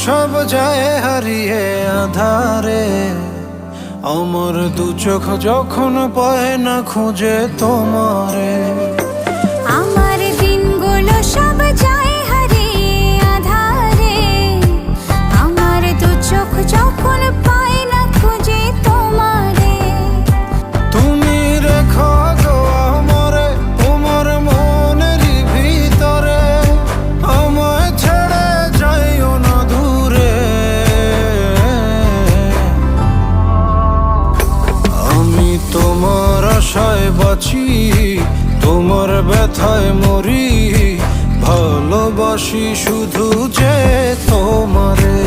সব যায় হারিয়ে আধারে, আমার দু চোখ যখন পায় না খুঁজে তোমারে। আমার দিনগুলো সব যায় হারিয়ে আধারে, আমার দু চোখ যখন পায় না খুঁজে তোমারে। তুমি রেখো গো আমারে তোমার মনেরই ভিতরে, আমায় ছেড়ে যাইও না দূরে। আমি তোমার আশায় বাঁচি, তোমার ব্যথায় মরি, ভালোবাসি শুধু যে তোমারে।